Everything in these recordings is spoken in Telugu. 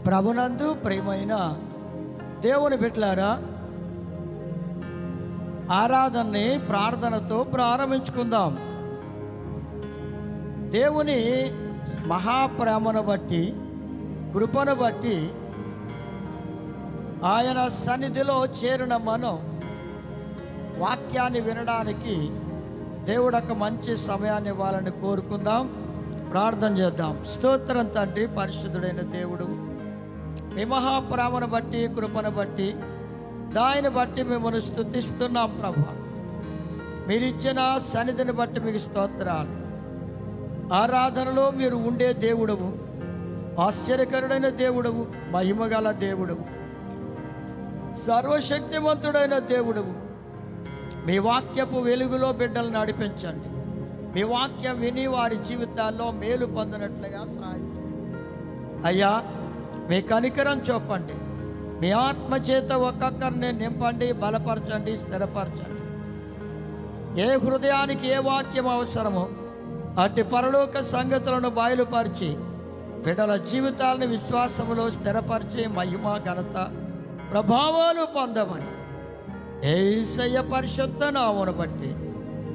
ప్రభునందు ప్రియమైన దేవుని బిడ్డలారా, ఆరాధనని ప్రార్థనతో ప్రారంభించుకుందాం. దేవుని మహాప్రేమను బట్టి, కృపను బట్టి ఆయన సన్నిధిలో చేరిన మనం వాక్యాన్ని వినడానికి దేవుడు ఒక మంచి సమయాన్ని ఇవ్వాలని కోరుకుందాం. ప్రార్థన చేద్దాం. స్తోత్రం తండ్రి, పరిశుద్ధుడైన దేవుడు, మీ మహాప్రేమను బట్టి, కృపను బట్టి, దానిని బట్టి మిమ్మల్ని స్తుతిస్తున్నాం ప్రభువా. మీరిచ్చిన సన్నిధిని బట్టి మీకు స్తోత్రాలు. ఆరాధనలో మీరు ఉండే దేవుడవు, ఆశ్చర్యకరుడైన దేవుడవు, మహిమగల దేవుడవు, సర్వశక్తివంతుడైన దేవుడవు. మీ వాక్యపు వెలుగులో బిడ్డలు నడిపించండి. మీ వాక్యం విని వారి జీవితాల్లో మేలు పొందినట్లుగా సహాయం చేయండి అయ్యా. మీ కనికరం చూపండి. మీ ఆత్మ చేత ఒక్కొక్కరిని నింపండి, బలపరచండి, స్థిరపరచండి. ఏ హృదయానికి ఏ వాక్యం అవసరమో అట్టి పరలోక సంగతులను బయలుపరిచి బిడ్డల జీవితాలను విశ్వాసములో స్థిరపరిచి మహిమ, ఘనత, ప్రభావాలు పొందమని యేసయ్య పరిశుద్ధ నామమును బట్టి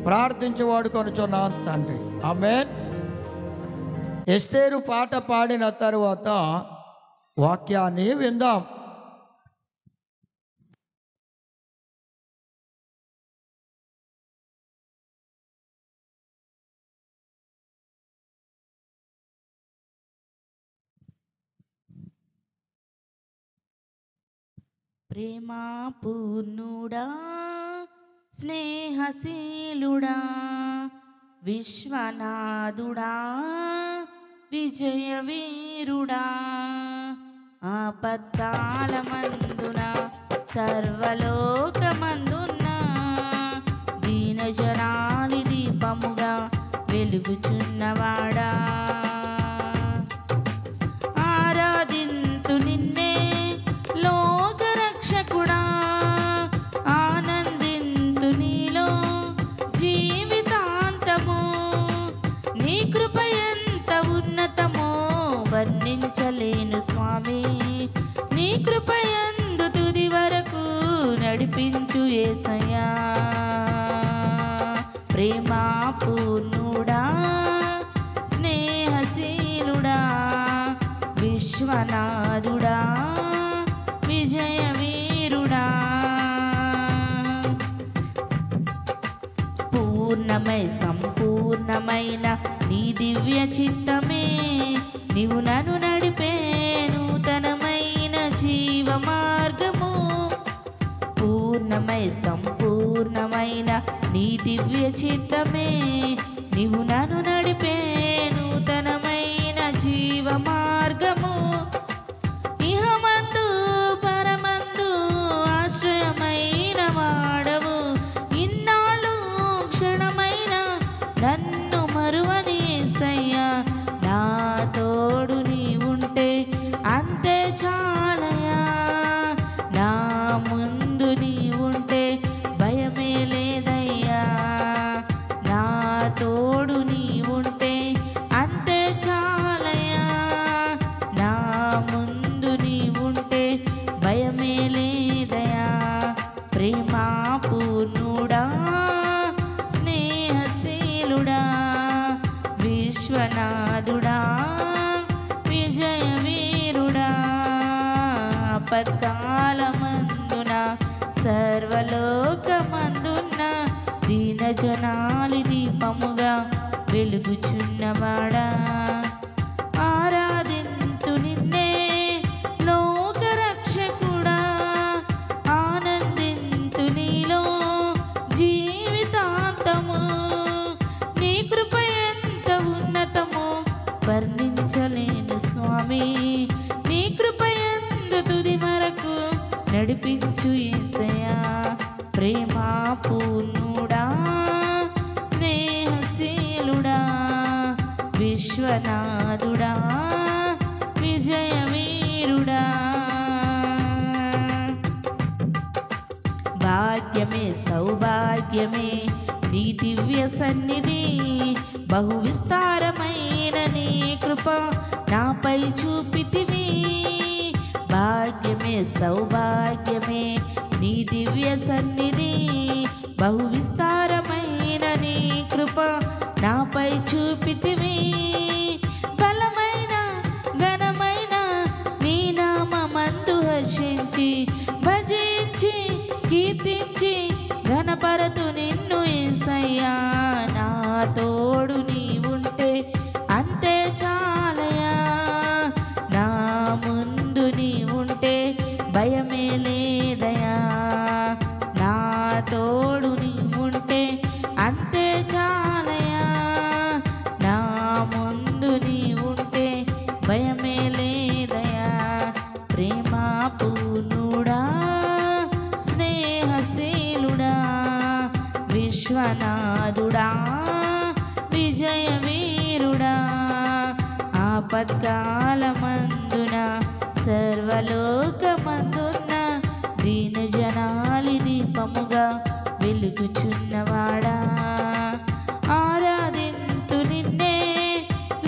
ప్రార్థించి వాడుకొనుచున్నాను తండ్రి, ఆమేన్. ఎస్తేరు పాట పాడిన తరువాత వాక్యాన్ని విందాం. ప్రేమా పూర్ణుడా, స్నేహశీలుడా, విశ్వనాథుడా, విజయవీరుడా, ఆపత్కాలమందున సర్వలోకమందున్న దీనజనాలి దీపముగా వెలుగుచున్నవాడా, ఆరాధింతు నిన్నే లోకరక్షకుడా, ఆనందింతు నీలో జీవితాంతము. నీ కృప ఎంత ఉన్నతమో వర్ణించలేను స్వామి. నీ కృప యందు తుది వరకు నడిపించు యేసయ్యా. ప్రేమా పూర్ణుడా, స్నేహశీలుడా, విశ్వనాథుడా, విజయవీరుడా, పూర్ణమై సంపూర్ణమైన నీ దివ్య చిత్తమే నీవు నన్ను నడిపే నూతనమైన జీవ మార్గము. పూర్ణమై సంపూర్ణమైన నీ దివ్య చిత్తమే నీవు నన్ను నడిపే నూతనమైన జీవ మార్గము. ఇహమందు పరమందు ఆశ్రయమైన వాడవు, ఇన్నాళ్ళు క్షణమైన నన్ను మరువని యేసయ్యా. నా తోడు నీ ఉంటే అంతే చాలయా. నా ముందు నీ ఉంటే భయమే లేదయ్యా. నా తోడు నీ ఉంటే అంతే చాలయా. నా ముందు నీ ఉంటే భయమే లేదయా. ప్రేమా పూర్ణుడా, స్నేహశీలుడా, విశ్వనాథుడా, విజయవీరుడా, ఆపత్కాలమందున సర్వలోకమందున్న దీనజనాలి దీపముగా వెలుగుచున్నవాడా, ఆరాధింతు నిన్నే లోకరక్షకుడా, ఆనందింతు నీలో జీవితాంతము. నీ కృప ఎంత ఉన్నతమో వర్ణించలేను స్వామి. నీ కృప యందు తుది వరకు నడిపించు యేసయ్యా. ప్రేమా పూర్ణుడా, స్నేహశీలుడా, విశ్వనాథుడా, విజయవీరుడా, భాగ్యమే సౌభాగ్యమే నీ దివ్య సన్నిధి. బహు విస్తారమైన నీ కృప నాపై చూపితివి. భాగ్యమే సౌభాగ్యమే నీ దివ్య సన్నిధి బహు విస్తారమైన నీ కృప నాపై చూపితివి బలమైన ఘనమైన నీ నామమందు హర్షించి భజించి కీర్తించి ఘనపరతు నిన్ను యేసయ్యా నా తోడు నీ ఉంటే అంతే చాలయా నా ముందు నీ ఉంటే భయమే లేదయా నా తోడు నీ ఉంటే అంతే చాలయా నా ముందు నీ ఉంటే భయమే లేదయా ప్రేమ పూర్ణుడా స్నేహశీలుడా విశ్వనాథుడా విజయ వీరుడా ఆపత్కాలమందున సర్వలోకమందున దీన జనాలి దీపముగా వెలుగుచున్నవాడా ఆరాధింతు నిన్నే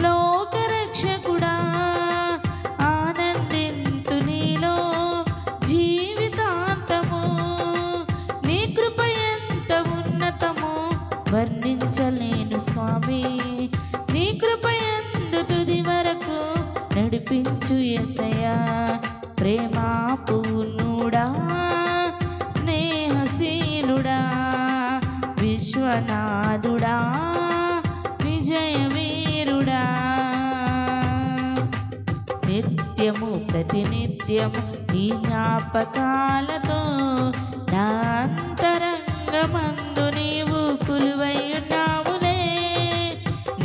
లోకరక్షకుడా ఆనందింతు నీలో జీవితాంతము నీ కృప ఎంత ఉన్నతము వర్ణించలేను స్వామి నీ కృప ఎందు తుది వరకు నడిపించు యేసయ్యా ప్రేమ పూర్ణుడా స్నేహశీలుడా విశ్వనాథుడా విజయ వీరుడా నిత్యము ప్రతినిత్యము నీ జ్ఞాపకాలతో నా అంతరంగమందు నీవు కొలువై ఉన్నావులే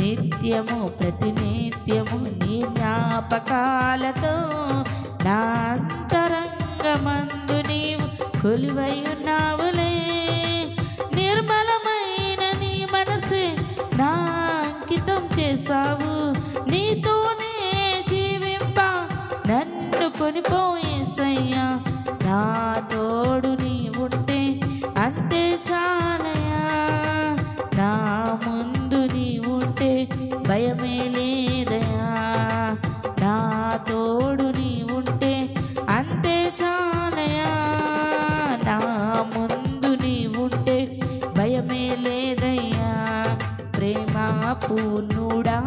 నిత్యము ప్రతినిత్యము నీ జ్ఞాపకాలతో నా అంతరంగమందు నీవు కొలువై ఉన్నావులే నిర్మలమైన నీ మనసే నా అంకితం చేసావు నీతోనే జీవింప నన్ను కొనిపోయేసయ్యా నా తోడు నీ ఉంటే అంతే చాలయా నా ముందు నీ ఉంటే భయమే లేదయా నా తోడు నీ ఉంటే అంతే చాలయా నా ముందు నీ ఉంటే భయమే లేదయ్యా ప్రేమ పూర్ణుడా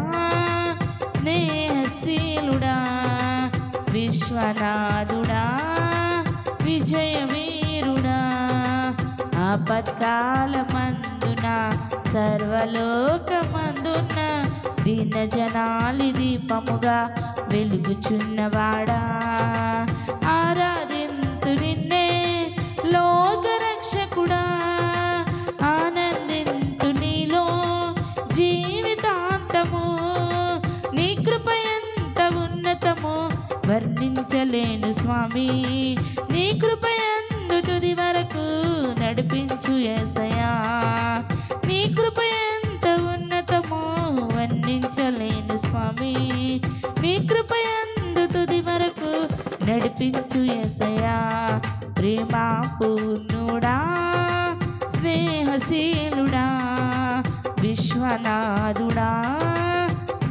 స్నేహశీలుడా విశ్వనాథుడా విజయ వీరుడా ఆపత్కాలమందున సర్వలోకమందున దీన జనాలి దీపముగా వెలుగుచున్నవాడా ఆరాధింతు నిన్నే లోకరక్షకుడా ఆనందింతు నీలో జీవితాంతము నీ కృప ఎంత ఉన్నతము వర్ణించలేను స్వామి నీ కృప ఎందు తుది వరకు నడిపించు యేసయ్యా నీ కృప ఎంత ఉన్నతమో వర్ణించలేను స్వామి నీ కృప ఎందు తుది వరకు నడిపించు యేసయ్యా ప్రేమ పూర్ణుడా స్నేహశీలుడా విశ్వనాథుడా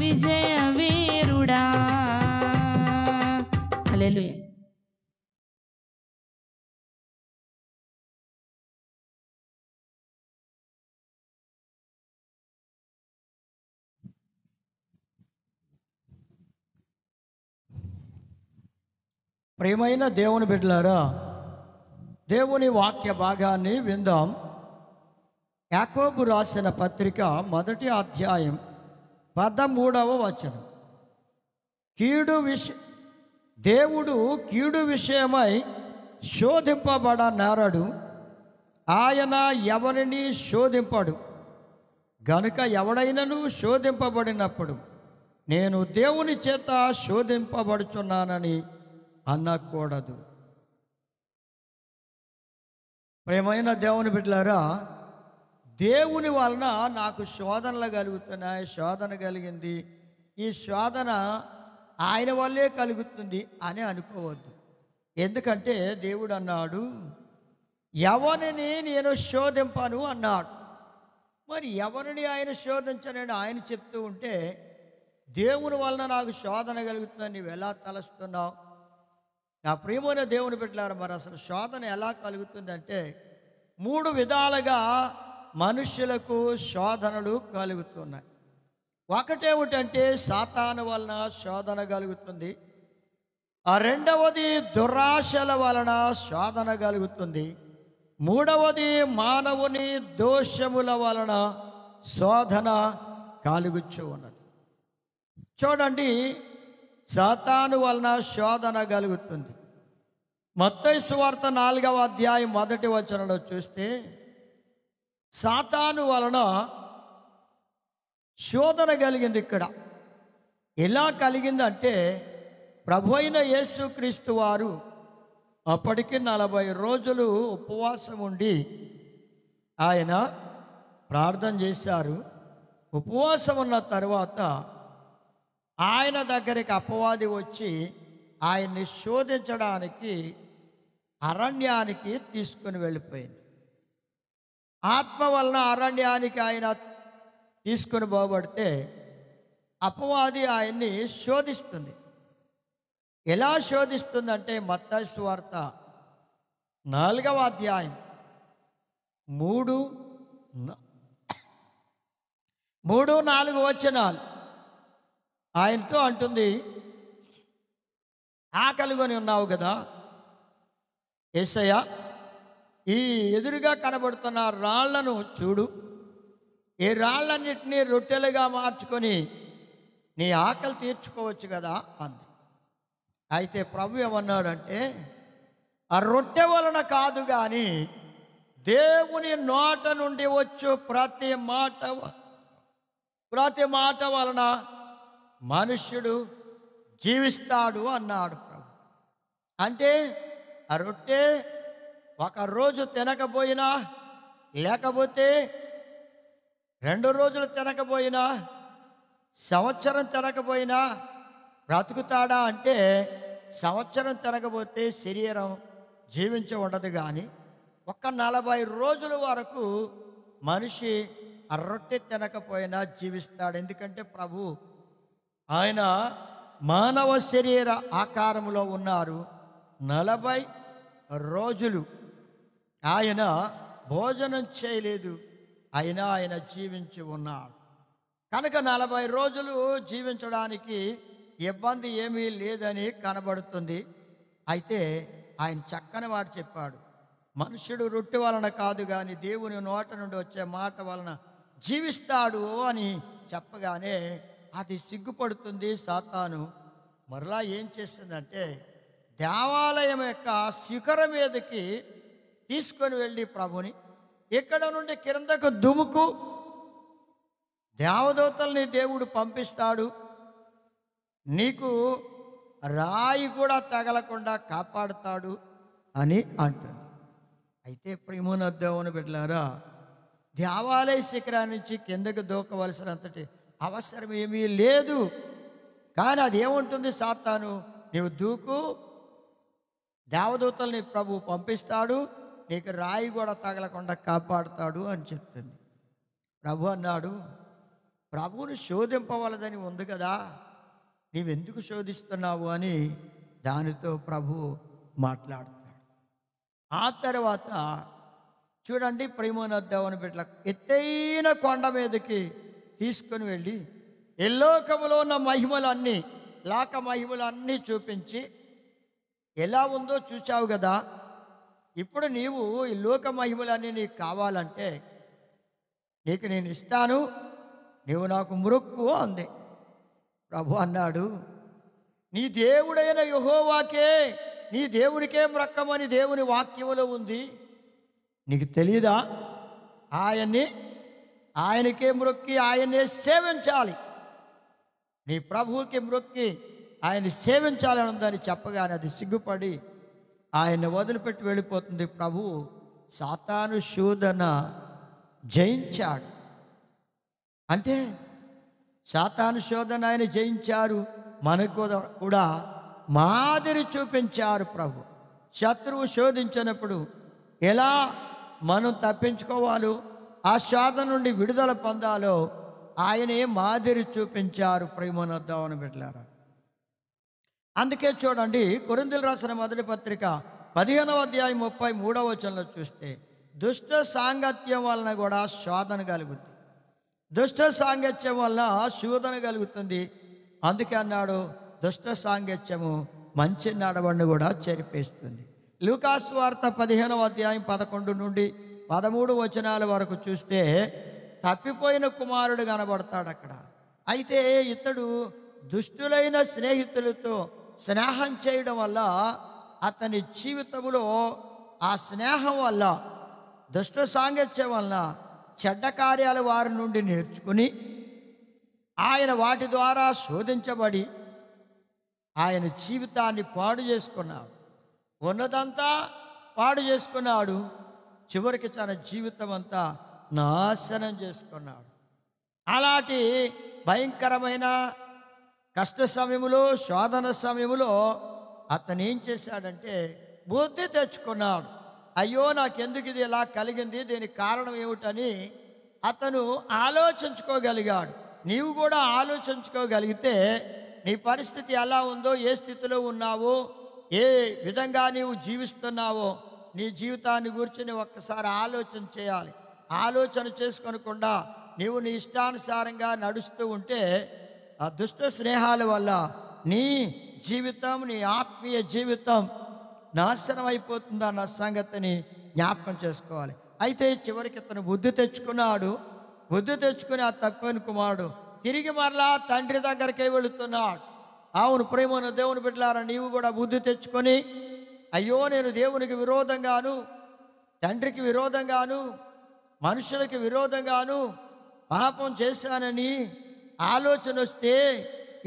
విజయ వీరుడా హల్లెలూయా ప్రియమైన దేవుని బిడ్డలారా దేవుని వాక్య భాగాన్ని విందాం యాకోబు రాసిన పత్రిక 1వ అధ్యాయం 13వ వచనం దేవుడు కీడు విషయమై శోధింపబడనేరడు ఆయన ఎవరిని శోధింపడు గనుక ఎవడైనను శోధింపబడినప్పుడు నేను దేవుని చేత శోధింపబడుచున్నానని అనకూడదు. ప్రియమైన దేవుని బిడ్డలారా, దేవుని వలన నాకు శోధనలు కలుగుతున్నాయి, శోధన కలిగింది, ఈ శోధన ఆయన వల్లే కలుగుతుంది అని అనుకోవద్దు. ఎందుకంటే దేవుడు అన్నాడు, ఎవరిని నేను శోధింపను అన్నాడు. మరి ఎవరిని ఆయన శోధించనని ఆయన చెప్తూ ఉంటే దేవుని వలన నాకు శోధన కలుగుతుందని నువ్వు ఎలా తలస్తున్నావు? ఆ ప్రియమైన దేవుని బిడ్డలారా, మరి అసలు శోధన ఎలా కలుగుతుందంటే 3 విధాలుగా మనుష్యులకు శోధనలు కలుగుతున్నాయి. ఒకటేమిటంటే సాతాను వలన శోధన కలుగుతుంది. రెండవది దురాశల వలన శోధన కలుగుతుంది. మూడవది మానవుని దోషముల వలన శోధన కలుగుచూ ఉన్నది. చూడండి, సాతాను వలన శోధన కలుగుతుంది. మత్తయి సువార్త 4వ అధ్యాయం 1వ వచనంలో చూస్తే సాతాను వలన శోధన కలిగింది. ఇక్కడ ఎలా కలిగిందంటే ప్రభు అయిన యేసుక్రీస్తు వారు అప్పటికి 40 రోజులు ఉపవాసం ఉండి ఆయన ప్రార్థన చేశారు. ఉపవాసం ఉన్న తర్వాత ఆయన దగ్గరికి అపవాది వచ్చి ఆయన్ని శోధించడానికి అరణ్యానికి తీసుకుని వెళ్ళిపోయింది. ఆత్మ వలన అరణ్యానికి ఆయన తీసుకుని పోబడితే అపవాది ఆయన్ని శోధిస్తుంది. ఎలా శోధిస్తుందంటే మత్తయి సువార్త 4వ అధ్యాయం 3-4 వచనాలు ఆయనతో అంటుంది, ఆకలిగొని ఉన్నావు కదా యేసయ్య, ఈ ఎదురుగా కనబడుతున్న రాళ్లను చూడు, ఈ రాళ్ళన్నిటినీ రొట్టెలుగా మార్చుకొని నీ ఆకలి తీర్చుకోవచ్చు కదా అంది. అయితే ప్రభు ఏమన్నాడంటే, ఆ రొట్టె వలన కాదు కానీ దేవుని నోట నుండి వచ్చు ప్రతి మాట వలన మనుష్యుడు జీవిస్తాడు అన్నాడు ప్రభు. అంటే ఆ రొట్టె ఒక రోజు తినకపోయినా, లేకపోతే 2 రోజులు తినకపోయినా, సంవత్సరం తినకపోయినా బ్రతుకుతాడా అంటే సంవత్సరం తినకపోతే శరీరం జీవించి ఉండదు. కానీ ఒక 40 రోజుల వరకు మనిషి ఆ రొట్టె తినకపోయినా జీవిస్తాడు. ఎందుకంటే ప్రభు ఆయన మానవ శరీర ఆకారంలో ఉన్నారు. 40 రోజులు ఆయన భోజనం చేయలేదు, అయినా ఆయన జీవించి ఉన్నాడు. కనుక 40 రోజులు జీవించడానికి ఇబ్బంది ఏమీ లేదని కనబడుతుంది. అయితే ఆయన చక్కని మాట చెప్పాడు, మనుష్యుడు రొట్టె వలన కాదు కానీ దేవుని నోట నుండి వచ్చే మాట వలన జీవిస్తాడు అని చెప్పగానే అది సిగ్గుపడుతుంది సాతాను. మరలా ఏం చేస్తుందంటే దేవాలయం యొక్క శిఖరం మీదకి తీసుకొని వెళ్ళి ప్రభుని ఇక్కడ నుండి కిందకు దుముకు, దేవదూతల్ని దేవుడు పంపిస్తాడు, నీకు రాయి కూడా తగలకుండా కాపాడుతాడు అని అంటుంది. అయితే ప్రియమైన దేవుని బిడ్డలారా, దేవాలయ శిఖరాన్ని నుంచి కిందకు దూకవలసినంతటి అవసరం ఏమీ లేదు. కానీ అది ఏముంటుంది, సాతాను నీవు దూకు, దేవదూతల్ని ప్రభు పంపిస్తాడు, నీకు రాయి కూడా తగలకుండా కాపాడుతాడు అని చెప్తుంది. ప్రభు అన్నాడు, ప్రభువుని శోధింపవలదని ఉంది కదా, నీవెందుకు శోధిస్తున్నావు అని దానితో ప్రభు మాట్లాడుతాడు. ఆ తర్వాత చూడండి, ప్రేమోన దేవుని బిడ్డల ఎత్తైన కొండ మీదకి తీసుకుని వెళ్ళి ఈ లోకములో ఉన్న మహిమలన్నీ, లోక మహిమలన్నీ చూపించి ఎలా ఉందో చూసావు కదా, ఇప్పుడు నీవు ఈ లోక మహిమలన్నీ నీకు కావాలంటే నీకు నేను ఇస్తాను, నీవు నాకు మొక్కు అంది. ప్రభు అన్నాడు, నీ దేవుడైన యెహోవాకే, నీ దేవునికే మొక్కమని దేవుని వాక్యములో ఉంది, నీకు తెలియదా? ఆయనకే మొక్కి ఆయన్నే సేవించాలి, నీ ప్రభువుకి మొక్కి ఆయన సేవించాలని ఉందని చెప్పగానే అది సిగ్గుపడి ఆయన్ని వదిలిపెట్టి వెళ్ళిపోతుంది. ప్రభువు సాతాను శోధన జయించాడు. అంటే సాతాను శోధన ఆయన జయించారు, మనకు కూడా మాదిరి చూపించారు ప్రభు. శత్రువు శోధించినప్పుడు ఎలా మనం తప్పించుకోవాలో, ఆ శోధన నుండి విడుదల పొందాలో ఆయనే మాదిరి చూపించారు. ప్రేమనొద్దామని బిడ్డలారా, అందుకే చూడండి, కొరింథీయులకు రాసిన మొదటి పత్రిక 15వ అధ్యాయం 33వ వచనంలో చూస్తే దుష్ట సాంగత్యం వలన కూడా శోధన కలుగుతుంది. దుష్ట సాంగత్యం వల్ల శోధన కలుగుతుంది. అందుకే అన్నాడు, దుష్ట సాంగత్యము మంచి నడవడిని కూడా చెరిపేస్తుంది. లూకాసు వార్త 15వ అధ్యాయం 11 నుండి 13 వచనాల వరకు చూస్తే తప్పిపోయిన కుమారుడు కనబడతాడు అక్కడ. అయితే ఇతడు దుష్టులైన స్నేహితులతో స్నేహం చేయడం వల్ల అతని జీవితంలో ఆ స్నేహం వల్ల, దుష్ట సాంగత్యం వల్ల చెడ్డ కార్యాలు వారి నుండి నేర్చుకుని ఆయన వాటి ద్వారా శోధించబడి ఆయన జీవితాన్ని పాడు చేసుకున్నాడు. ఉన్నదంతా పాడు చేసుకున్నాడు. చివరికి తన జీవితం అంతా నాశనం చేసుకున్నాడు. అలాంటి భయంకరమైన కష్ట సమయంలో, శోధన సమయంలో అతను ఏం చేశాడంటే బుద్ధి తెచ్చుకున్నాడు. అయ్యో, నాకెందుకు ఇది ఇలా కలిగింది, దీనికి కారణం ఏమిటని అతను ఆలోచించుకోగలిగాడు. నీవు కూడా ఆలోచించుకోగలిగితే నీ పరిస్థితి ఎలా ఉందో, ఏ స్థితిలో ఉన్నావో, ఏ విధంగా నీవు జీవిస్తున్నావో నీ జీవితాన్ని గురించి నువ్వు ఒక్కసారి ఆలోచన చేయాలి. ఆలోచన చేసుకోనకుండా నీవు నీ ఇష్టానుసారంగా నడుస్తూ ఉంటే ఆ దుష్ట స్నేహాల వల్ల నీ జీవితం, నీ ఆత్మీయ జీవితం నాశనం అయిపోతుందన్న సంగతిని జ్ఞాపకం చేసుకోవాలి. అయితే చివరికి ఇతను బుద్ధి తెచ్చుకున్నాడు. బుద్ధి తెచ్చుకుని ఆ తప్పిపోయిన కుమారుడు తిరిగి మరలా తండ్రి దగ్గరికే వెళుతున్నాడు. అవును ప్రేమను దేవుని బిడ్డలారా, నీవు కూడా బుద్ధి తెచ్చుకొని అయ్యో, నేను దేవునికి విరోధంగాను, తండ్రికి విరోధంగాను, మనుషులకి విరోధంగాను పాపం చేశానని ఆలోచన వస్తే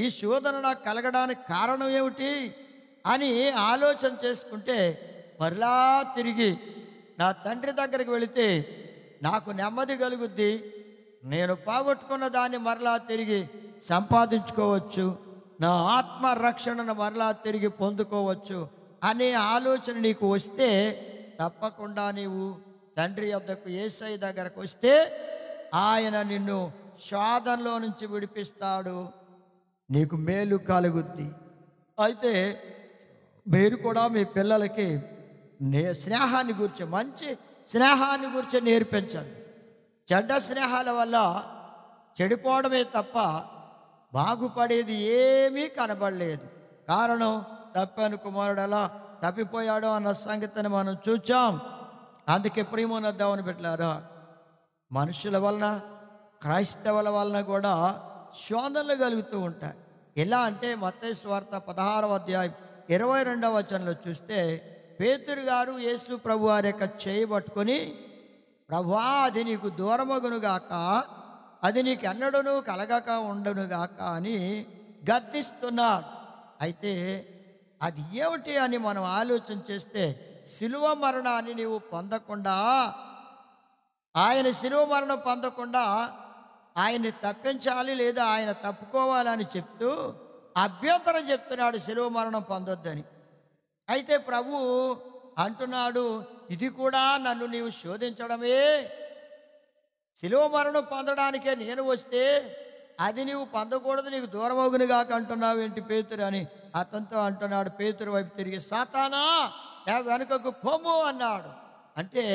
ఈ శోధన నాకు కలగడానికి కారణం ఏమిటి అని ఆలోచన చేసుకుంటే మరలా తిరిగి నా తండ్రి దగ్గరికి వెళితే నాకు నెమ్మది కలుగుద్ది, నేను పోగొట్టుకున్న దాన్ని మరలా తిరిగి సంపాదించుకోవచ్చు, నా ఆత్మ రక్షణను మరలా తిరిగి పొందుకోవచ్చు అనే ఆలోచన నీకు వస్తే తప్పకుండా నీవు తండ్రి యొద్దకు, యేసయ్య దగ్గరకు వస్తే ఆయన నిన్ను శోధనలో నుంచి విడిపిస్తాడు, నీకు మేలు కలుగుద్ది. అయితే మీరు కూడా మీ పిల్లలకి స్నేహాన్ని గురించి, మంచి స్నేహాన్ని గురించి నేర్పించండి. చెడ్డ స్నేహాల వల్ల చెడిపోవడమే తప్ప బాగుపడేది ఏమీ కనబడలేదు. కారణం తప్పాను కుమారుడు ఎలా తప్పిపోయాడో అన్న సంగతిని మనం చూచాం. అందుకే ప్రియమైన దేవుని బిడ్డలారా, మనుషుల వలన, క్రైస్తవుల వలన కూడా శోధనలు కలుగుతూ ఉంటాయి. ఎలా అంటే మత్తయి సువార్త 16వ అధ్యాయం 22వ వచనంలో చూస్తే పేతురు గారు యేసు ప్రభు వారి యొక్క చేయి పట్టుకొని, ప్రభువా, అది నీకు దూరమగునుగాక, అది నీకు ఎన్నడూను కలగక ఉండునుగాక అని గద్దిస్తున్నాడు. అయితే అది ఏమిటి అని మనం ఆలోచన చేస్తే, శిలువ మరణాన్ని నీవు పొందకుండా, ఆయన శిలువ మరణం పొందకుండా ఆయన్ని తప్పించాలి లేదా ఆయన తప్పుకోవాలని చెప్తూ అభ్యంతరం చెప్తున్నాడు శిలువ మరణం పొందొద్దని. అయితే ప్రభు అంటున్నాడు, ఇది కూడా నన్ను నీవు శోధించడమే, శిలువ మరణం పొందడానికే నేను వస్తే అది నీవు పొందకూడదు, నీకు దూరమగునుగాక అంటున్నావు ఏంటి పేతురు అని అతనితో అంటున్నాడు. పేతురు వైపు తిరిగి, సాతానా, నా వెనుకకు పొమ్ము అన్నాడు. అంటే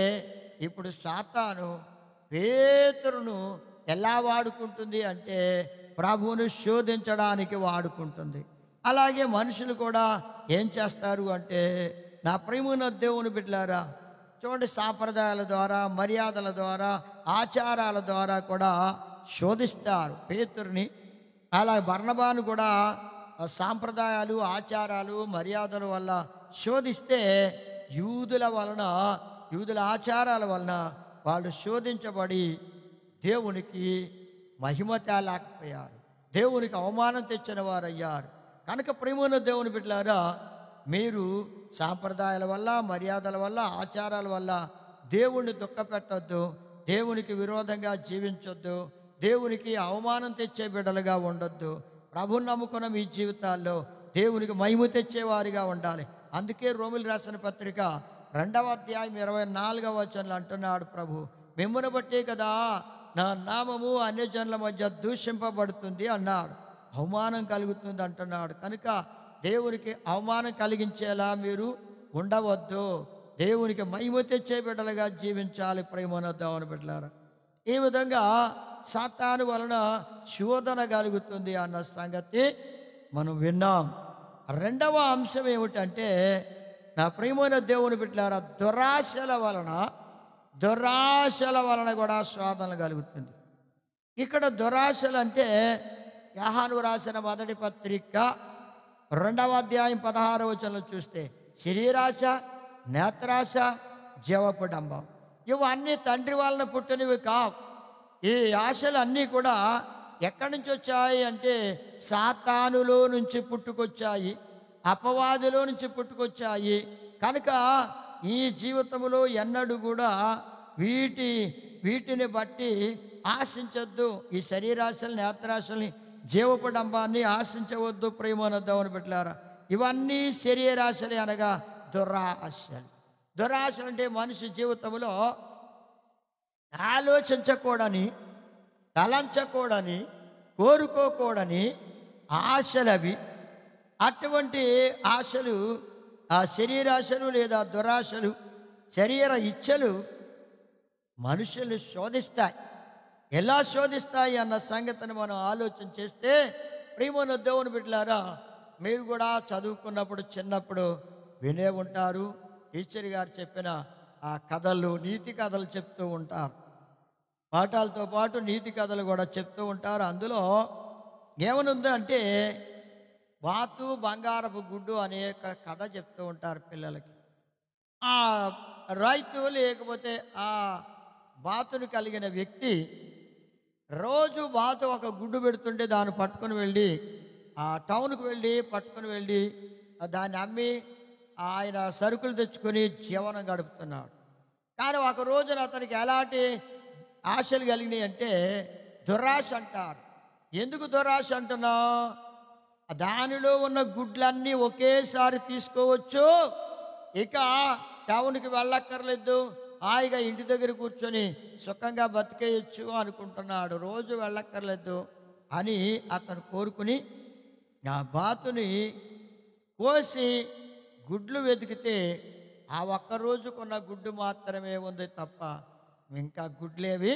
ఇప్పుడు సాతాను పేతురును ఎలా వాడుకుంటుంది అంటే ప్రభువును శోధించడానికి వాడుకుంటుంది. అలాగే మనుషులు కూడా ఏం చేస్తారు అంటే, నా ప్రియమైన దేవుని బిడ్డలారా, చూడండి, సాంప్రదాయాల ద్వారా, మర్యాదల ద్వారా, ఆచారాల ద్వారా కూడా శోధిస్తారు పేతురుని. అలా బర్నబాను కూడా సాంప్రదాయాలు, ఆచారాలు, మర్యాదల వల్ల శోధిస్తే యూదుల వలన, యూదుల ఆచారాల వలన వాళ్ళు శోధించబడి దేవునికి మహిమ తేలేకపోయారు, దేవునికి అవమానం తెచ్చిన వారయ్యారు. కనుక ప్రియమైన దేవుని బిడ్డలారా, మీరు సాంప్రదాయాల వల్ల, మర్యాదల వల్ల, ఆచారాల వల్ల దేవుణ్ణి దుఃఖపెట్టొద్దు, దేవునికి విరోధంగా జీవించొద్దు, దేవునికి అవమానం తెచ్చే బిడ్డలుగా ఉండొద్దు. ప్రభువుని నమ్ముకున్న మీ జీవితాల్లో దేవునికి మహిమ తెచ్చేవారిగా ఉండాలి. అందుకే రోమిలు రాసిన పత్రిక 2వ అధ్యాయం 24వ వచనంలో అంటున్నాడు ప్రభు, మిమ్మును బట్టే కదా నా నామము అన్యజనుల మధ్య దూషింపబడుతుంది అన్నాడు, అవమానం కలుగుతుంది అంటున్నాడు. కనుక దేవునికి అవమానం కలిగించేలా మీరు ఉండవద్దు. దేవునికి మహిమ తెచ్చే బిడ్డలుగా జీవించాలి ప్రేమన దేవుని బిడ్డలారా. ఈ విధంగా సాతాను వలన శోధన కలుగుతుంది అన్న సంగతి మనం విన్నాం. రెండవ అంశం ఏమిటంటే, నా ప్రియమైన దేవుని బిడ్డలారా, దురాశల వలన కూడా శోధన కలుగుతుంది. ఇక్కడ దురాశలు అంటే యోహాను రాసిన మొదటి పత్రిక 2వ అధ్యాయం 16వ వచనంలో చూస్తే శరీరాశ, నేత్రాశ, జీవపు డంబం, ఇవన్నీ తండ్రి వలన పుట్టినవి కావు. ఈ ఆశలు అన్నీ కూడా ఎక్కడి నుంచి వచ్చాయి అంటే సాతానులో నుంచి పుట్టుకొచ్చాయి, అపవాదిలో నుంచి పుట్టుకొచ్చాయి. కనుక ఈ జీవితంలో ఎన్నడూ కూడా వీటిని బట్టి ఆశించొద్దు. ఈ శరీరాశల్ని, నేత్రాశల్ని, జీవపు డంబాన్ని ఆశించవద్దు ప్రేమన దేవుని బిడ్డలారా. ఇవన్నీ శరీరాశలే, అనగా దురాశలు. దురాశలు అంటే మనిషి జీవితంలో ఆలోచించకూడని, తలంచకూడని, కోరుకోకూడని ఆశలవి. అటువంటి ఆశలు, ఆ శరీరాశలు లేదా దురాశలు, శరీర ఇచ్చలు మనుషుల్ని శోధిస్తాయి. ఎలా శోధిస్తాయి అన్న సంగతిని మనం ఆలోచన చేస్తే, ప్రియమైన దేవుని బిడ్డలారా, మీరు కూడా చదువుకున్నప్పుడు చిన్నప్పుడు వినే ఉంటారు. టీచర్ గారు చెప్పిన ఆ కథలు, నీతి కథలు చెప్తూ ఉంటారు. పాఠాలతో పాటు నీతి కథలు కూడా చెప్తూ ఉంటారు. అందులో ఏమనుంది అంటే, బాతు బంగారపు గుడ్డు అనే కథ చెప్తూ ఉంటారు పిల్లలకి. ఆ రైతు లేకపోతే ఆ బాతును కలిగిన వ్యక్తి రోజు బాతు ఒక గుడ్డు పెడుతుంటే దాన్ని పట్టుకొని వెళ్ళి ఆ టౌన్కి వెళ్ళి పట్టుకొని వెళ్ళి దాన్ని అమ్మి ఆయన సరుకులు తెచ్చుకొని జీవనం గడుపుతున్నాడు. కానీ ఒక రోజున అతనికి ఎలాంటి ఆశలు కలిగినాయి అంటే దురాశ అంటారు. ఎందుకు దురాశ అంటున్నా? దానిలో ఉన్న గుడ్లన్నీ ఒకేసారి తీసుకోవచ్చు, ఇక టౌన్కి వెళ్ళక్కర్లేదు, హాయిగా ఇంటి దగ్గర కూర్చొని సుఖంగా బతికేయచ్చు అనుకుంటున్నాడు. రోజు వెళ్ళక్కర్లేదు అని అతను కోరుకుని ఆ బాతుని కోసి గుడ్లు వెతికితే ఆ ఒక్కరోజుకున్న గుడ్డు మాత్రమే ఉంది తప్ప ఇంకా గుడ్లేవి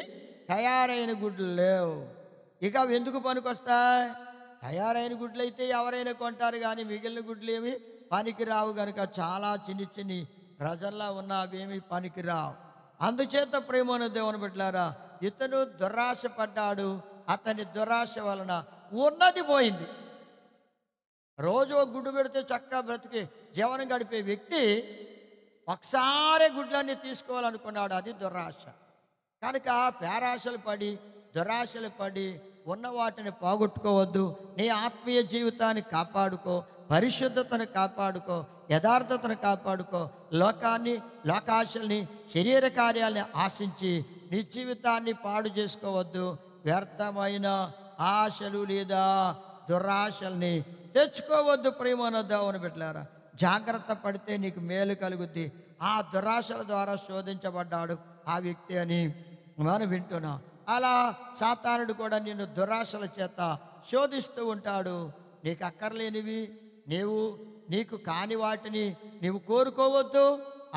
తయారైన గుడ్లు లేవు. ఇక ఎందుకు పనికొస్తాయి? తయారైన గుడ్లు అయితే ఎవరైనా కొంటారు, కానీ మిగిలిన గుడ్లు ఏమి పనికి రావు. కనుక చాలా చిన్ని ప్రజల్లో ఉన్న అవేమి పనికి రావు. అందుచేత ప్రేమన దేవుని బిడ్డలారా, ఇతను దురాశ పడ్డాడు. అతని దురాశ వలన ఉన్నది పోయింది. రోజు గుడ్డు పెడితే చక్కగా బ్రతికి జీవనం గడిపే వ్యక్తి ఒకసారి గుడ్లన్నీ తీసుకోవాలనుకున్నాడు. అది దురాశ. కనుక పేరాశలు పడి, దురాశలు పడి ఉన్న వాటిని పోగొట్టుకోవద్దు. నీ ఆత్మీయ జీవితాన్ని కాపాడుకో, పరిశుద్ధతను కాపాడుకో, యథార్థతను కాపాడుకో. లోకాశల్ని, శరీర కార్యాలని ఆశించి నీ జీవితాన్ని పాడు చేసుకోవద్దు. వ్యర్థమైన ఆశలు లేదా దురాశల్ని తెచ్చుకోవద్దు. ప్రేమన దేవుని బిడ్డలారా, జాగ్రత్త పడితే నీకు మేలు కలుగుద్ది. ఆ దురాశల ద్వారా శోధించబడ్డాడు ఆ వ్యక్తి అని మనం వింటున్నాం. అలా సాతానుడు కూడా నిన్ను దురాశల చేత శోధిస్తూ ఉంటాడు. నీకు అక్కర్లేనివి, నీకు కాని వాటిని నీవు కోరుకోవద్దు,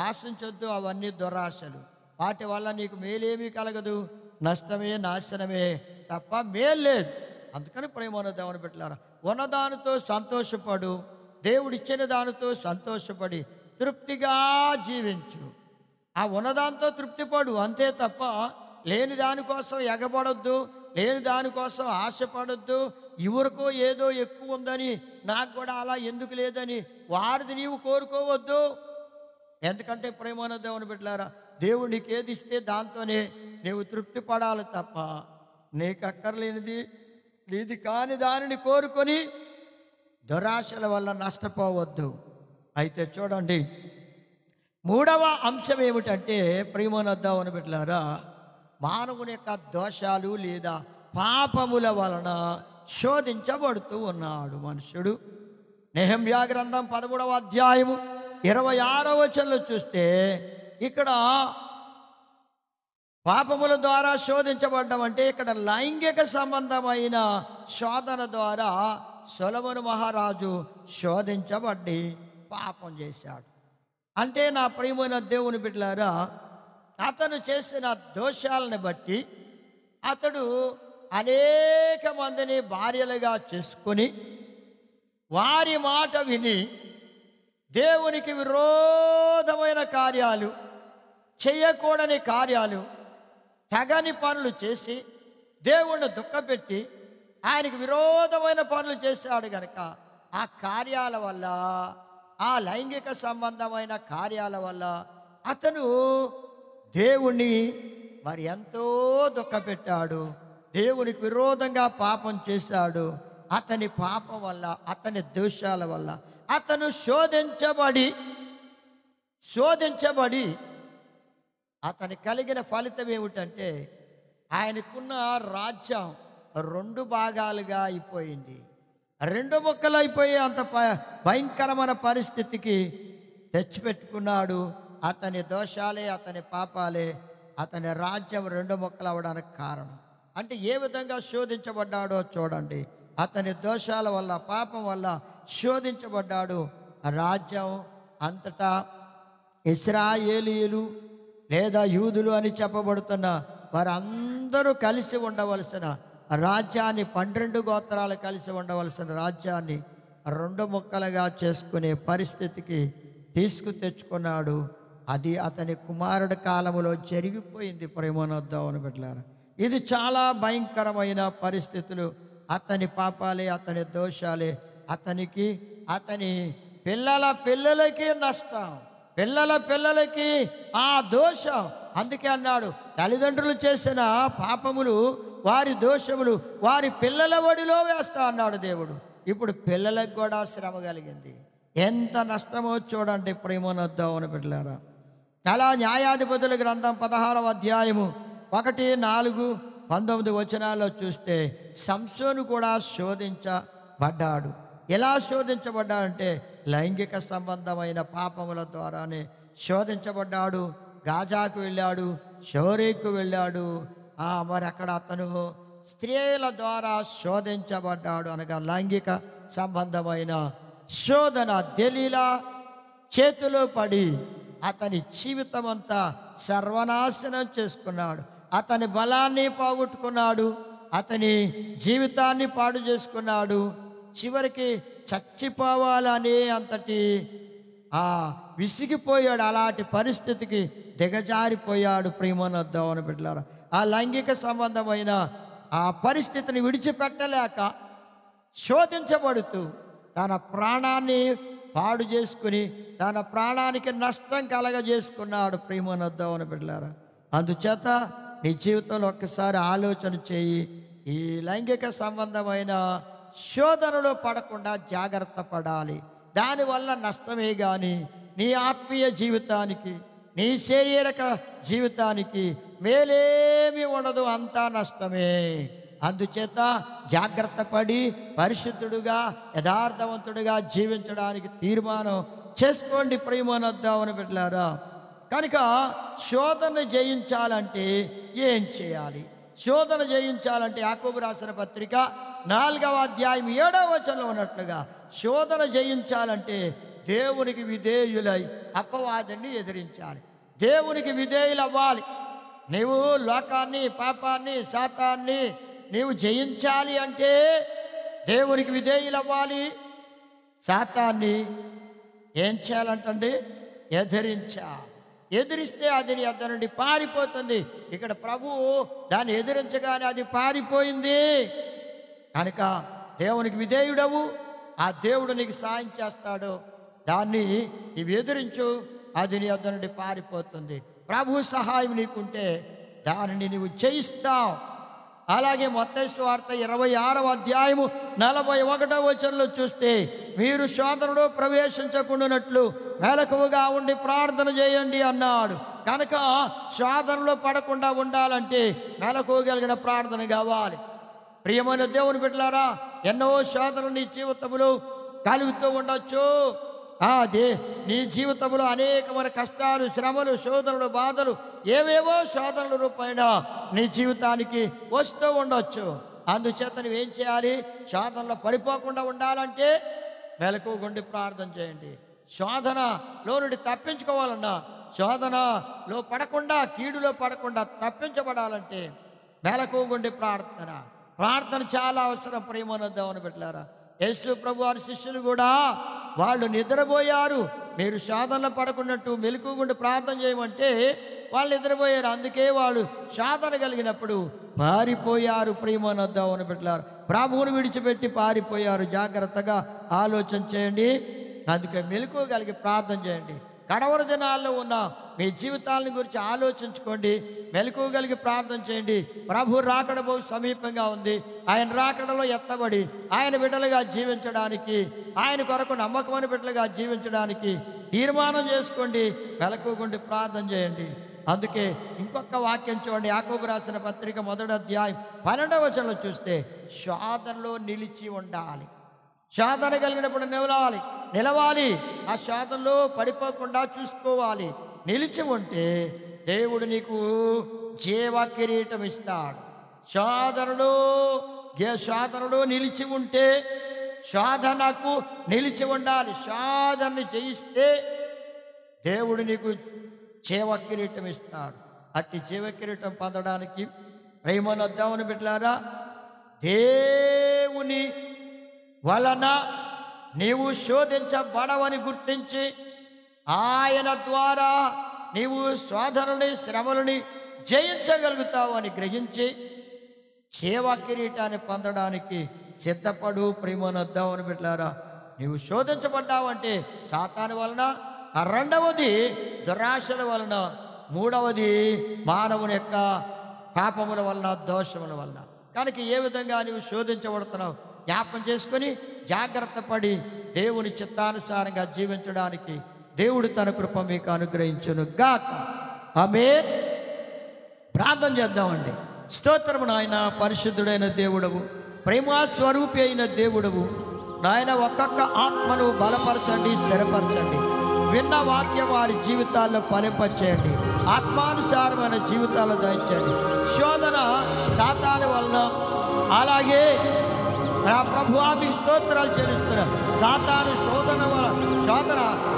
ఆశించొద్దు. అవన్నీ దురాశలు. వాటి వల్ల నీకు మేలేమీ కలగదు, నష్టమే, నాశనమే తప్ప మేలు లేదు. అందుకని ప్రేమన్న దేవుని బిడ్డలారా, ఉన్నదానితో సంతోషపడు, దేవుడిచ్చిన దానితో సంతోషపడి తృప్తిగా జీవించు. ఆ ఉన్నదాంతో తృప్తిపడు, అంతే తప్ప లేని దానికోసం ఎగబడొద్దు, లేని దానికోసం ఆశపడొద్దు. ఎవరికో ఏదో ఎక్కువ ఉందని, నాకు కూడా అలా ఎందుకు లేదని వారిది నీవు కోరుకోవద్దు. ఎందుకంటే ప్రేమన్న దేవుని బిడ్డలారా, దేవుడు నీకు ఏది ఇస్తే దాంతోనే నీవు తృప్తి పడాలి తప్ప నీకు అక్కర్లేనిది, నీది కాని దానిని కోరుకొని దురాశల వల్ల నష్టపోవద్దు. అయితే చూడండి, మూడవ అంశం ఏమిటంటే ప్రేమన్న దేవుని బిడ్డలారా, మానవుని యొక్క దోషాలు లేదా పాపముల వలన శోధించబడుతూ ఉన్నాడు మనుషుడు. నెహెమ్యా గ్రంథం 13వ అధ్యాయము 26వ వచనంలో చూస్తే ఇక్కడ పాపముల ద్వారా శోధించబడ్డం అంటే ఇక్కడ లైంగిక సంబంధమైన శోధన ద్వారా సొలొమోను మహారాజు శోధించబడి పాపం చేశాడు. అంటే నా ప్రియమైన దేవుని బిడ్డలారా, అతను చేసిన దోషాలను బట్టి అతడు అనేక మందిని భార్యలుగా చేసుకొని వారి మాట విని దేవునికి విరోధమైన కార్యాలు, చేయకూడని కార్యాలు, తగని పనులు చేసి దేవుణ్ణి దుఃఖపెట్టి ఆయనకి విరోధమైన పనులు చేశాడు గనక ఆ కార్యాల వల్ల, ఆ లైంగిక సంబంధమైన కార్యాల వల్ల అతను దేవుణ్ణి మరి ఎంతో దుఃఖపెట్టాడు. దేవునికి విరోధంగా పాపం చేశాడు. అతని పాపం వల్ల, అతని దోషాల వల్ల అతను శోధించబడి అతని కలిగిన ఫలితం ఏమిటంటే ఆయనకున్న రాజ్యం 2 భాగాలుగా అయిపోయింది. 2 ముక్కలు అయిపోయి అంత భయంకరమైన పరిస్థితికి తెచ్చిపెట్టుకున్నాడు. అతని దోషాలే, అతని పాపాలే అతని రాజ్యం 2 ముక్కలు అవడానికి కారణం. అంటే ఏ విధంగా శోధించబడ్డాడో చూడండి. అతని దోషాల వల్ల, పాపం వల్ల శోధించబడ్డాడు. రాజ్యం అంతటా ఇశ్రాయేలీయులు లేదా యూదులు అని చెప్పబడుతున్న వారందరూ కలిసి ఉండవలసిన రాజ్యాన్ని, 12 గోత్రాలు కలిసి ఉండవలసిన రాజ్యాన్ని 2 ముక్కలుగా చేసుకునే పరిస్థితికి తెచ్చుకున్నాడు. అది అతని కుమారుడి కాలంలో జరిగిపోయింది. ప్రేమనొద్దామని పెట్టారు. ఇది చాలా భయంకరమైన పరిస్థితులు. అతని పాపాలే, అతని దోషాలే అతనికి, అతని పిల్లలకి నష్టం, పిల్లలకి ఆ దోషం. అందుకే అన్నాడు, తల్లిదండ్రులు చేసిన పాపములు, వారి దోషములు వారి పిల్లల ఒడిలో వేస్తా అన్నాడు దేవుడు. ఇప్పుడు పిల్లలకు కూడా శ్రమ కలిగింది. ఎంత నష్టమో చూడండి ప్రేమనొద్దామని పెట్టారా. అలా న్యాయాధిపతుల గ్రంథం 16వ అధ్యాయము 1, 4, 19 వచనాల్లో చూస్తే సంసోను కూడా శోధించబడ్డాడు. ఎలా శోధించబడ్డాడంటే లైంగిక సంబంధమైన పాపముల ద్వారానే శోధించబడ్డాడు. గాజాకు వెళ్ళాడు, షోరేకు వెళ్ళాడు. మరి అక్కడ అతను స్త్రీల ద్వారా శోధించబడ్డాడు. అనగా లైంగిక సంబంధమైన శోధన దెలీలా చేతిలో పడి అతని జీవితం అంతా సర్వనాశనం చేసుకున్నాడు. అతని బలాన్ని పోగొట్టుకున్నాడు, అతని జీవితాన్ని పాడు చేసుకున్నాడు. చివరికి చచ్చిపోవాలనే అంతటి విసిగిపోయాడు. అలాంటి పరిస్థితికి దిగజారిపోయాడు. ప్రేమనొద్దామని బిడ్డలారా, ఆ లైంగిక సంబంధమైన ఆ పరిస్థితిని విడిచిపెట్టలేక శోధించబడుతూ తన ప్రాణాన్ని పాడు చేసుకుని తన ప్రాణానికి నష్టం కలగజేసుకున్నాడు. ప్రేమనొద్దామని బిడ్డలారా, అందుచేత నీ జీవితంలో ఒక్కసారి ఆలోచన చేయి. ఈ లైంగిక సంబంధమైన శోధనలో పడకుండా జాగ్రత్త పడాలి. దానివల్ల నష్టమే కానీ నీ ఆత్మీయ జీవితానికి, నీ శారీరక జీవితానికి మేలేమి ఉండదు, అంతా నష్టమే. అందుచేత జాగ్రత్త పడి పరిశుద్ధుడుగా, యథార్థవంతుడిగా జీవించడానికి తీర్మానం చేసుకోండి. ప్రేమనొద్దామని బిడ్డలారా, కనుక శోధన జయించాలంటే ఏం చేయాలి? శోధన జయించాలంటే యాకోబు రాసిన పత్రిక 4వ అధ్యాయం 7వ వచనంలో ఉన్నట్లుగా శోధన జయించాలంటే దేవునికి విధేయులై అపవాదిని ఎదిరించాలి. దేవునికి విధేయులు అవ్వాలి. నీవు లోకాన్ని, పాపాన్ని, శాతాన్ని నీవు జయించాలి అంటే దేవునికి విధేయులు అవ్వాలి. శాతాన్ని ఏం చేయాలంటండి? ఎదిరించాలి. ఎదిరిస్తే అది నీ వద్ద నుండి పారిపోతుంది. ఇక్కడ ప్రభువు దాన్ని ఎదిరించగానే అది పారిపోయింది. కనుక దేవునికి విధేయుడవు, ఆ దేవుడు నీకు సాయం చేస్తాడు. దాన్ని నీవు ఎదిరించు, అది నీ వద్ద నుండి పారిపోతుంది. ప్రభు సహాయం నీకుంటే దానిని నీవు జయిస్తావు. అలాగే మత్తయి సువార్త 26వ అధ్యాయము 41వ వచనంలో చూస్తే మీరు శోధనలో ప్రవేశించకుండానట్లు మెలకువగా ఉండి ప్రార్థన చేయండి అన్నాడు. కనుక శోధనలో పడకుండా ఉండాలంటే మెలకువగలిగిన ప్రార్థన కావాలి. ప్రియమైన దేవుని బిడ్డలారా, ఎన్నో శోధనలు నీ జీవితంలో కలుగుతూ ఉండొచ్చు. అదే నీ జీవితంలో అనేకమైన కష్టాలు, శ్రమలు, శోధనలు, బాధలు, ఏవేవో శోధనల రూపైన నీ జీవితానికి వస్తూ ఉండొచ్చు. అందుచేత నువ్వేం చేయాలి? శోధనలో పడిపోకుండా ఉండాలంటే మెలకువగుండి ప్రార్థన చేయండి. శోధనలో నుండి తప్పించుకోవాలన్నా, శోధనలో పడకుండా, కీడులో పడకుండా తప్పించబడాలంటే మెలకువగుండి ప్రార్థన చాలా అవసరం. ప్రియమైన దేవుని బిడ్డలారా, యేసు ప్రభు వారి శిష్యులు కూడా వాళ్ళు నిద్రపోయారు. మీరు శోధనలో పడకున్నట్టు మెలకువగుండి ప్రార్థన చేయమంటే వాళ్ళు నిద్రపోయారు. అందుకే వాళ్ళు శోధన కలిగినప్పుడు పారిపోయారు. ప్రియమైన దేవుని బిడ్డలారా, ప్రభువుని విడిచిపెట్టి పారిపోయారు. జాగ్రత్తగా ఆలోచన చేయండి. అందుకే మెలకువ కలిగి ప్రార్థన చేయండి. కడవరి దినాల్లో ఉన్న మీ జీవితాలను గురించి ఆలోచించుకోండి. మెలకువ కలిగి ప్రార్థన చేయండి. ప్రభు రాకడ బహు సమీపంగా ఉంది. ఆయన రాకడలో ఎత్తబడి ఆయన బిడ్డలుగా జీవించడానికి, ఆయన కొరకు నమ్మకమైన బిడ్డలుగా జీవించడానికి తీర్మానం చేసుకోండి. మెలకువగుండి ప్రార్థన చేయండి. అందుకే ఇంకొక వాక్యం చూడండి. యాకోబు రాసిన పత్రిక 1వ అధ్యాయం 12వ వచనంలో చూస్తే, శోధనలో నిలిచి ఉండాలి. శోధన కలిగినప్పుడు నిలవాలి. ఆ శోధనలో పడిపోకుండా చూసుకోవాలి. నిలిచి ఉంటే దేవుడు నీకు జీవ కిరీటం ఇస్తాడు. శోధనలో నిలిచి ఉంటే, శోధనకు నిలిచి ఉండాలి. శోధనని జయిస్తే దేవుడు నీకు జీవ కిరీటం ఇస్తాడు. అట్టి జీవ కిరీటం పొందడానికి ప్రేమను దేవుని బిడ్డలారా, దేవుని వలన నీవు శోధించబడవని గుర్తించి ఆయన ద్వారా నీవు శోధనని, శ్రమలని జయించగలుగుతావు అని గ్రహించి జీవ కిరీటాన్ని పొందడానికి సిద్ధపడు. ప్రేమను దేవుని బిడ్డలారా, నీవు శోధించబడ్డావంటే సాతాను వలన, రెండవది దురాశల వలన, మూడవది మానవుని యొక్క పాపముల వలన, దోషముల వలన. కనుక ఏ విధంగా నీవు శోధించబడుతున్నావు జ్ఞాపం చేసుకొని జాగ్రత్త పడి దేవుని చిత్తానుసారంగా జీవించడానికి దేవుడు తన కృప మీకు అనుగ్రహించును గాక. ఆమేన్. ప్రార్థన చేద్దామండి. స్తోత్రము నాయన, పరిశుద్ధుడైన దేవుడవు, ప్రేమస్వరూపి అయిన దేవుడవు నాయన, ఒక్కొక్క ఆత్మను బలపరచండి, స్థిరపరచండి. విన్న వాక్యం వారి జీవితాల్లో ఫలింపచేయండి. ఆత్మానుసారమైన జీవితాలు దయచేయండి. శోధన సాతాను వలన, అలాగే నా ప్రభువా మీకు స్తోత్రాలు చెల్లిస్తున్నా. సాతాను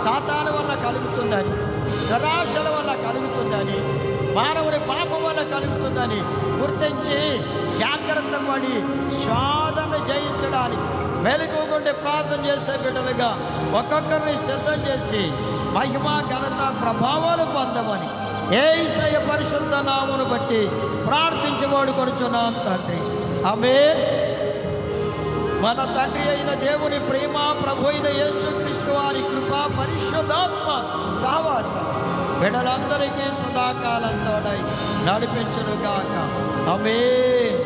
సాతాను వల్ల కలుగుతుందని, దురాశల వల్ల కలుగుతుందని, మానవుని పాపం వల్ల కలుగుతుందని గుర్తించి జాగ్రత్త పడి శోధన జయించడానికి మెలకువగుండి ప్రార్థన చేసే బిడ్డలుగా ఒక్కొక్కరిని సిద్ధం చేసి మహిమ, ఘనత, ప్రభావాలు పొందమని యేసయ్య పరిశుద్ధ నామమును బట్టి ప్రార్థించబడి కొనుచున్నాం తండ్రి. ఆమేన్. మన తండ్రి అయిన దేవుని ప్రేమ, ప్రభు అయిన యేసుక్రీస్తు వారి కృప, పరిశుద్ధాత్మ సహవాసం బిడ్డలందరికీ సదాకాలం తోడై నడిపించును గాక. ఆమేన్.